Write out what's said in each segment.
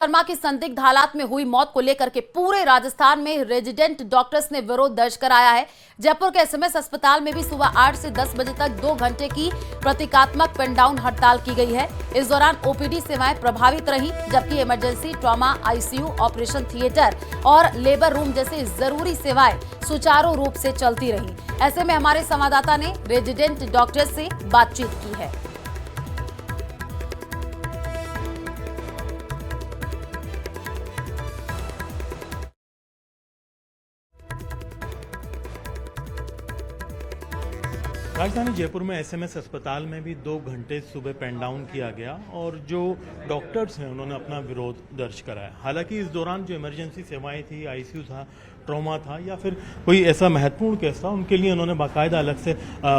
शर्मा की संदिग्ध हालात में हुई मौत को लेकर के पूरे राजस्थान में रेजिडेंट डॉक्टर्स ने विरोध दर्ज कराया है। जयपुर के एसएमएस अस्पताल में भी सुबह 8 से 10 बजे तक 2 घंटे की प्रतीकात्मक पेन डाउन हड़ताल की गई है। इस दौरान ओपीडी सेवाएं प्रभावित रही, जबकि emergency, trauma, ICU, operation theatre और लेबर रूम जैसी जरूरी सेवाएं सुचारू रूप से चलती रही। ऐसे में हमारे संवाददाता ने रेजिडेंट डॉक्टर्स से बातचीत की है। राजधानी जयपुर में एसएमएस अस्पताल में भी 2 घंटे सुबह पेन डाउन किया गया और जो डॉक्टर्स हैं उन्होंने अपना विरोध दर्ज कराया। हालांकि इस दौरान जो इमरजेंसी सेवाएं थी, आईसीयू था, ट्रॉमा था या फिर कोई ऐसा महत्वपूर्ण केस था, उनके लिए उन्होंने बाकायदा अलग से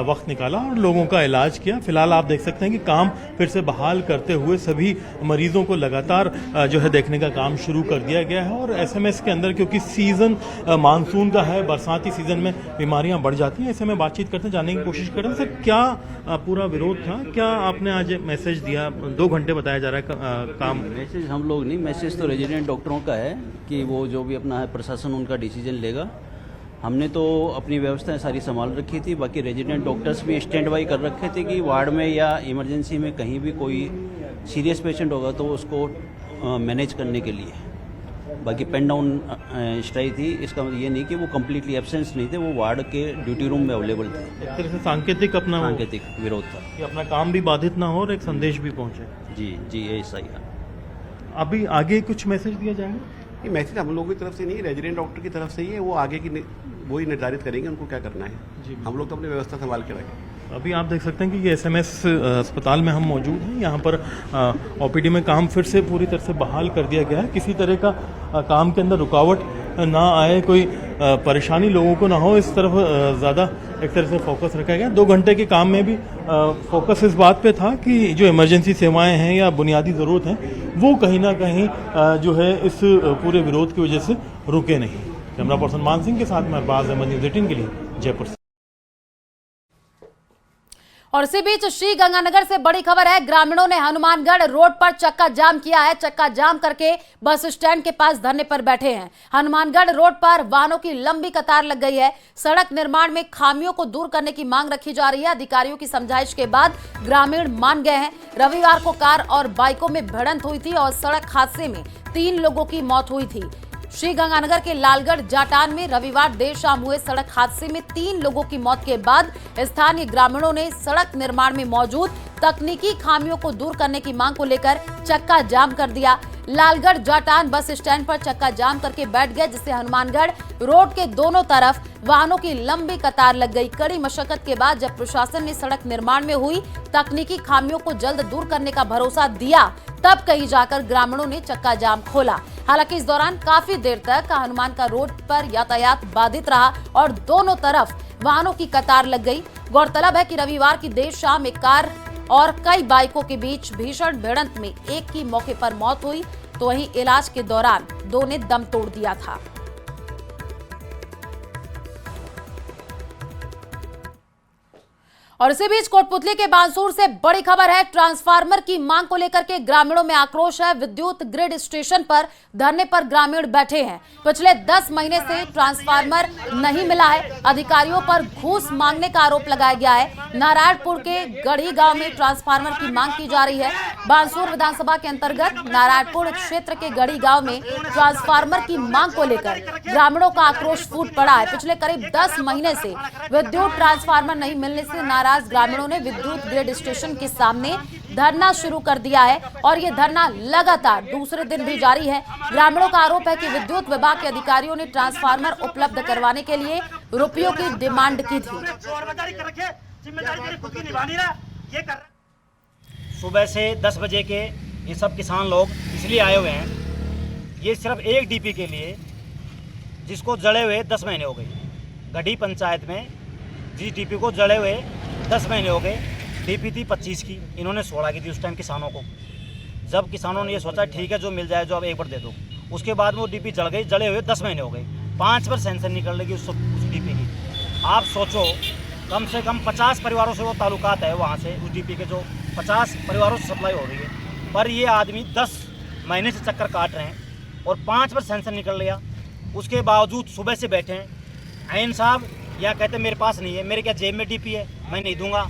वक्त निकाला और लोगों का इलाज किया। फिलहाल आप देख सकते हैं कि काम फिर से बहाल करते हुए सभी मरीजों को लगातार जो है देखने का काम शुरू कर दिया गया है। और एसएमएस के अंदर क्योंकि सीजन मानसून का है, बरसाती सीजन में बीमारियां बढ़ जाती हैं, ऐसे में बातचीत करते जानने की कोशिश करें। सर, क्या पूरा विरोध था? क्या आपने आज मैसेज दिया? 2 घंटे बताया जा रहा है काम। मैसेज हम लोग नहीं, मैसेज तो रेजिडेंट डॉक्टरों का है कि वो जो भी अपना है प्रशासन उनका डिसीजन लेगा। हमने तो अपनी व्यवस्थाएं सारी संभाल रखी थी, बाकी रेजिडेंट डॉक्टर्स भी स्टैंड बाई कर रखे थे कि वार्ड में या इमरजेंसी में कहीं भी कोई सीरियस पेशेंट होगा तो उसको मैनेज करने के लिए। बाकी पेन डाउन स्ट्राइक थी, इसका ये नहीं कि वो कम्प्लीटली एब्सेंस नहीं थे, वो वार्ड के ड्यूटी रूम में अवेलेबल थे। एक तरह से सांकेतिक विरोध था कि अपना काम भी बाधित ना हो और एक संदेश भी पहुंचे। जी ऐसा ही है। अभी आगे कुछ मैसेज दिया जाएगा? ये मैसेज हम लोगों की तरफ से नहीं, रेजिडेंट डॉक्टर की तरफ से ही है। वो आगे की वही निर्धारित करेंगे उनको क्या करना है। जी, हम लोग तो अपनी व्यवस्था संभाल के रखें। अभी आप देख सकते हैं कि ये एसएमएस अस्पताल में हम मौजूद हैं। यहाँ पर ओपीडी में काम फिर से पूरी तरह से बहाल कर दिया गया है। किसी तरह का काम के अंदर रुकावट ना आए, कोई परेशानी लोगों को ना हो, इस तरफ ज़्यादा एक तरह से फोकस रखा गया। 2 घंटे के काम में भी फोकस इस बात पे था कि जो इमरजेंसी सेवाएं हैं या बुनियादी ज़रूरत हैं वो कहीं ना कहीं जो है इस पूरे विरोध की वजह से रुके नहीं। कैमरा पर्सन मान सिंह के साथ मैं अरबाज अहमद, न्यूज़ 18 के लिए जयपुर से। और इसी बीच श्री गंगानगर से बड़ी खबर है। ग्रामीणों ने हनुमानगढ़ रोड पर चक्का जाम किया है। चक्का जाम करके बस स्टैंड के पास धरने पर बैठे हैं। हनुमानगढ़ रोड पर वाहनों की लंबी कतार लग गई है। सड़क निर्माण में खामियों को दूर करने की मांग रखी जा रही है। अधिकारियों की समझाइश के बाद ग्रामीण मान गए हैं। रविवार को कार और बाइकों में भिड़ंत हुई थी और सड़क हादसे में 3 लोगों की मौत हुई थी। श्री गंगानगर के लालगढ़ जाटान में रविवार देर शाम हुए सड़क हादसे में 3 लोगों की मौत के बाद स्थानीय ग्रामीणों ने सड़क निर्माण में मौजूद तकनीकी खामियों को दूर करने की मांग को लेकर चक्का जाम कर दिया। लालगढ़ जाटान बस स्टैंड पर चक्का जाम करके बैठ गए, जिससे हनुमानगढ़ रोड के दोनों तरफ वाहनों की लंबी कतार लग गई। कड़ी मशक्कत के बाद जब प्रशासन ने सड़क निर्माण में हुई तकनीकी खामियों को जल्द दूर करने का भरोसा दिया, तब कहीं जाकर ग्रामीणों ने चक्का जाम खोला। हालांकि इस दौरान काफी देर तक हनुमान का रोड पर यातायात बाधित रहा और दोनों तरफ वाहनों की कतार लग गई। गौरतलब है कि रविवार की देर शाम एक कार और कई बाइकों के बीच भीषण भिड़ंत में एक की मौके पर मौत हुई, तो वहीं इलाज के दौरान 2 ने दम तोड़ दिया था। और इसी बीच कोटपुतली के बांसुर से बड़ी खबर है। ट्रांसफार्मर की मांग को लेकर के ग्रामीणों में आक्रोश है। विद्युत ग्रिड स्टेशन पर धरने पर ग्रामीण बैठे हैं। पिछले 10 महीने से ट्रांसफार्मर नहीं मिला है। अधिकारियों पर घूस मांगने का आरोप लगाया गया है। नारायणपुर के गढ़ी गांव में ट्रांसफार्मर की मांग की जा रही है। बांसुर विधानसभा के अंतर्गत नारायणपुर क्षेत्र के गढ़ी गांव में ट्रांसफार्मर की मांग को लेकर ग्रामीणों का आक्रोश फूट पड़ा है। पिछले करीब 10 महीने से विद्युत ट्रांसफार्मर नहीं मिलने से नाराज ग्रामीणों ने विद्युत ग्रिड स्टेशन के सामने धरना शुरू कर दिया है और ये धरना लगातार दूसरे दिन भी जारी है। ग्रामीणों का आरोप है कि विद्युत विभाग के अधिकारियों ने ट्रांसफार्मर उपलब्ध करवाने के लिए रुपयों की डिमांड की थी। सुबह से 10 बजे के ये सब किसान लोग इसलिए आए हुए हैं, ये सिर्फ एक डीपी के लिए, जिसको जड़े हुए 10 महीने हो गए। गढ़ी पंचायत में जिस डीपी को जड़े हुए 10 महीने हो गए। डीपी थी 25 की, इन्होंने 16 की थी उस टाइम किसानों को। जब किसानों ने ये सोचा ठीक है जो मिल जाए, जो अब एक बार दे दो, उसके बाद वो डीपी जड़ गई। जड़े हुए 10 महीने हो गए। 5 बार सेंसन निकल लगी उस डीपी की। आप सोचो, कम से कम 50 परिवारों से वो ताल्लुकात है वहाँ से, उस डीपी के जो 50 परिवारों से सप्लाई हो रही है, पर ये आदमी 10 महीने से चक्कर काट रहे हैं और 5 बार सेंसन निकल लिया, उसके बावजूद सुबह से बैठे हैं। आयन साहब या कहते हैं मेरे पास नहीं है, मेरे क्या जेब में डीपी है, मैं नहीं दूंगा,